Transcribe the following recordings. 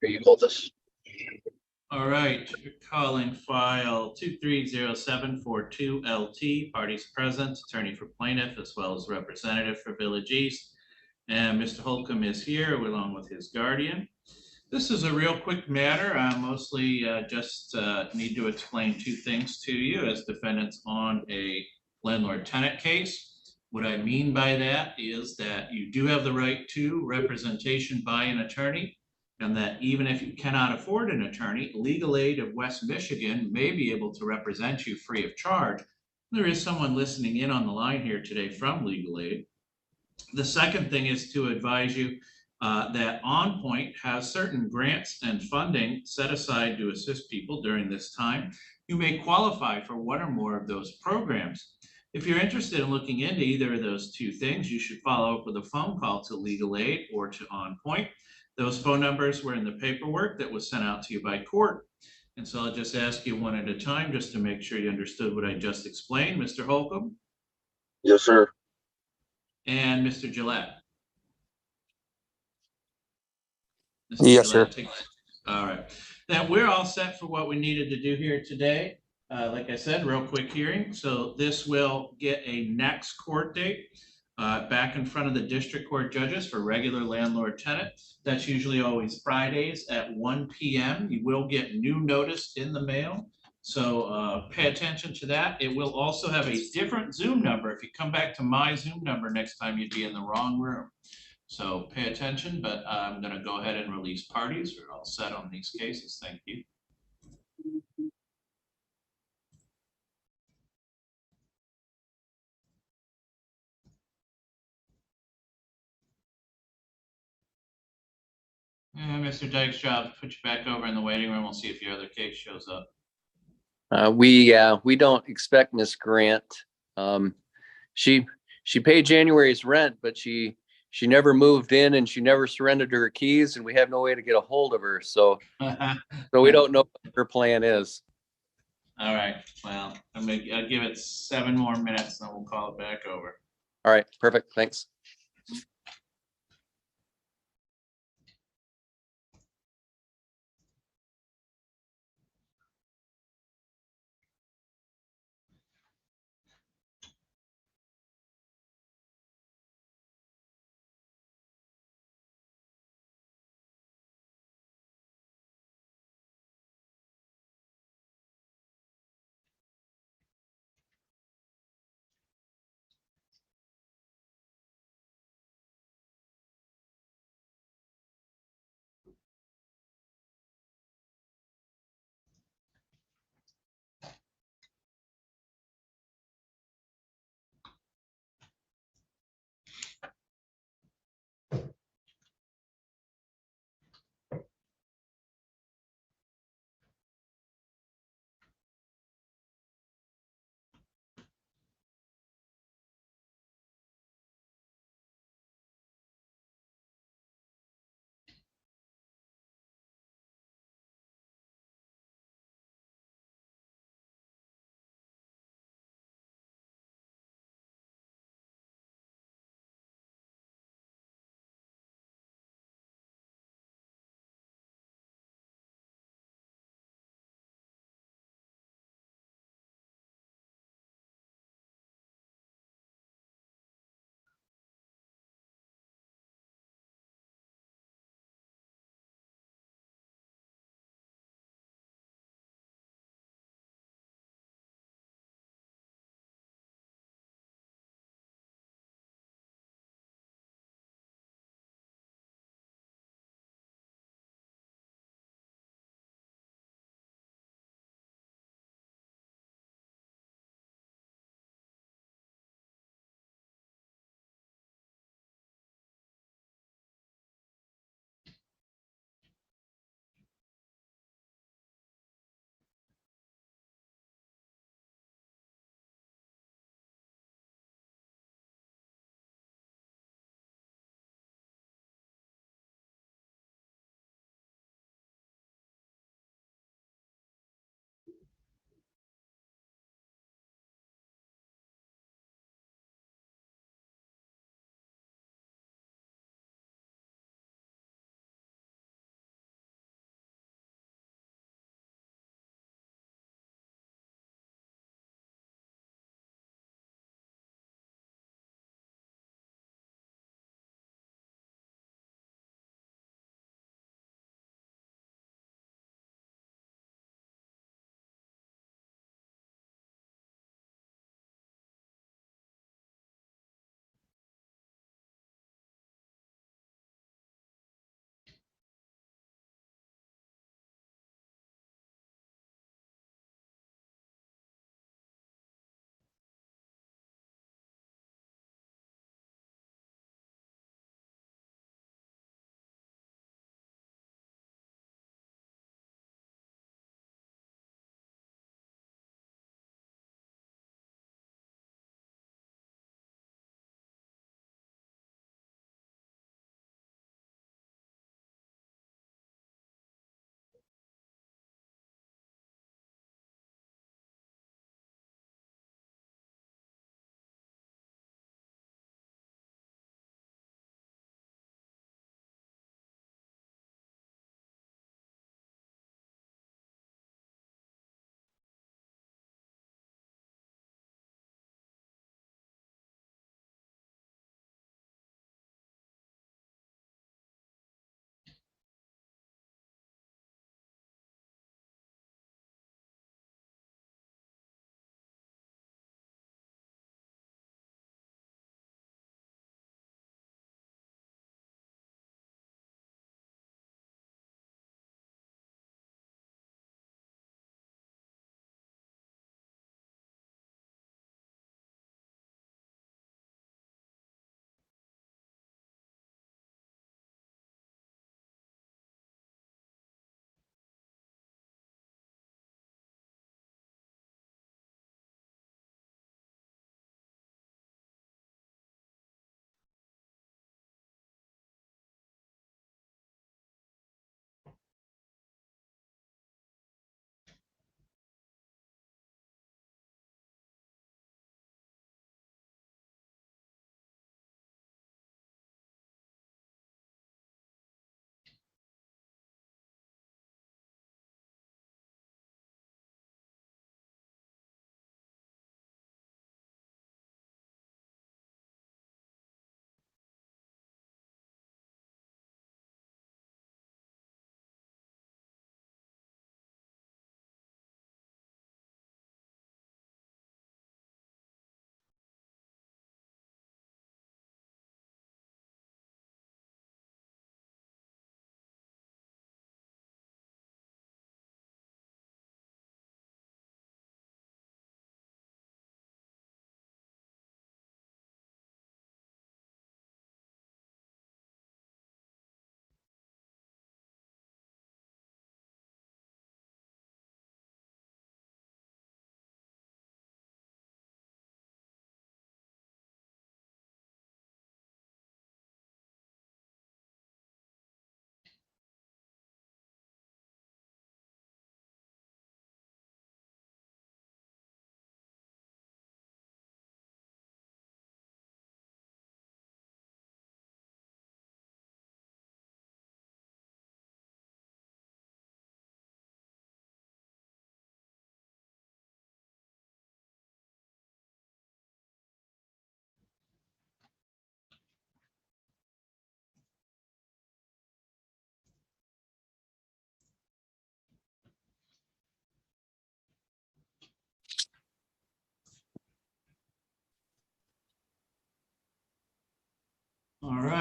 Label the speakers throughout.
Speaker 1: Here, you hold this.
Speaker 2: All right, calling file 230742LT, parties present, attorney for plaintiff, as well as representative for Village East. And Mr. Holcomb is here along with his guardian. This is a real quick matter. I mostly just need to explain two things to you as defendants on a landlord-tenant case. What I mean by that is that you do have the right to representation by an attorney, and that even if you cannot afford an attorney, Legal Aid of West Michigan may be able to represent you free of charge. There is someone listening in on the line here today from Legal Aid. The second thing is to advise you that On Point has certain grants and funding set aside to assist people during this time. You may qualify for one or more of those programs. If you're interested in looking into either of those two things, you should follow up with a phone call to Legal Aid or to On Point. Those phone numbers were in the paperwork that was sent out to you by court. And so I'll just ask you one at a time just to make sure you understood what I just explained. Mr. Holcomb
Speaker 1: Yes, sir.
Speaker 2: and Mr. Gillette. Mr.
Speaker 3: Yes,
Speaker 2: Gillette,
Speaker 3: sir.
Speaker 2: all right. Now we're all set for what we needed to do here today. Like I said, real quick hearing. So this will get a next court date back in front of the district court judges for regular landlord tenant. That's usually always Fridays at 1 p.m. You will get new notice in the mail. So pay attention to that. It will also have a different Zoom number. If you come back to my Zoom number next time, you'd be in the wrong room. So pay attention, but I'm going to go ahead and release parties. We're all set on these cases. Thank you. And Mr. Dykstra, put you back over in the waiting room. We'll see if your other case shows up.
Speaker 3: We don't expect Miss Grant. She paid January's rent, but she never moved in and she never surrendered her keys, and we have no way to get a hold of her. So we don't know what her plan is.
Speaker 2: All right. Well, I'll give it 7 more minutes, and then we'll call it back over.
Speaker 3: All right. Perfect. Thanks.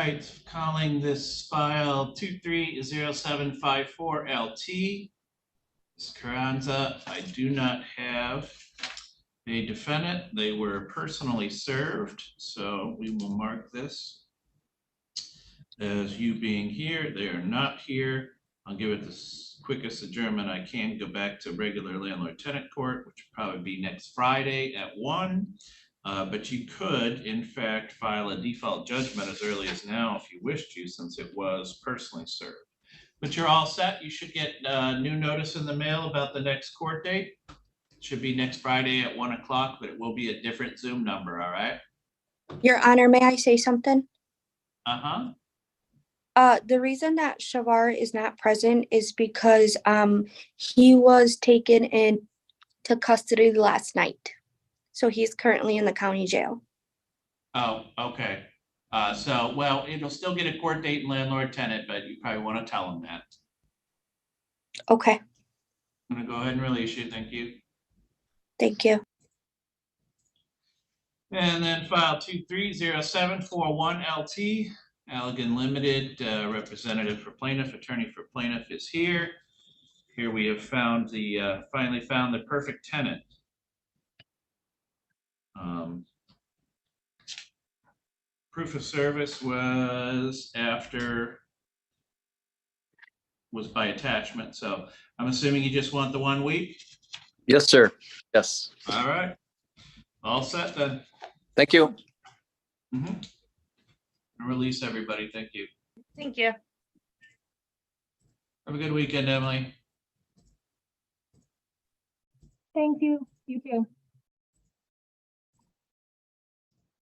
Speaker 2: right, calling this file 230754 LT. Ms. Carranza, I do not have a defendant. They were personally served, so we will mark this as you being here. They are not here. I'll give it the quickest adjournment I can, go back to regular landlord-tenant court, which will probably be next Friday at 1. But you could, in fact, file a default judgment as early as now if you wish to, since it was personally served. But you're all set. You should get new notice in the mail about the next court date. It should be next Friday at 1 o'clock, but it will be a different Zoom number, all right?
Speaker 4: Your Honor, may I say something?
Speaker 2: Uh-huh.
Speaker 4: The reason that Shavar is not present is because he was taken into custody last night. So he's currently in the county jail.
Speaker 2: Oh, okay. So, well, it'll still get a court date and landlord tenant, but you probably want to tell them that.
Speaker 4: Okay,
Speaker 2: I'm gonna go ahead and release you. Thank you.
Speaker 4: thank you.
Speaker 2: And then file 230741 LT, Allegan Limited, representative for plaintiff, attorney for plaintiff is here. Here we have found the, finally found the perfect tenant. Proof of service was by attachment. So I'm assuming you just want the 1 week?
Speaker 3: Yes, sir. Yes.
Speaker 2: All right. All set then.
Speaker 3: Thank you.
Speaker 2: Release everybody. Thank you.
Speaker 5: Thank you.
Speaker 2: Have a good weekend, Emily.
Speaker 5: Thank you. You too.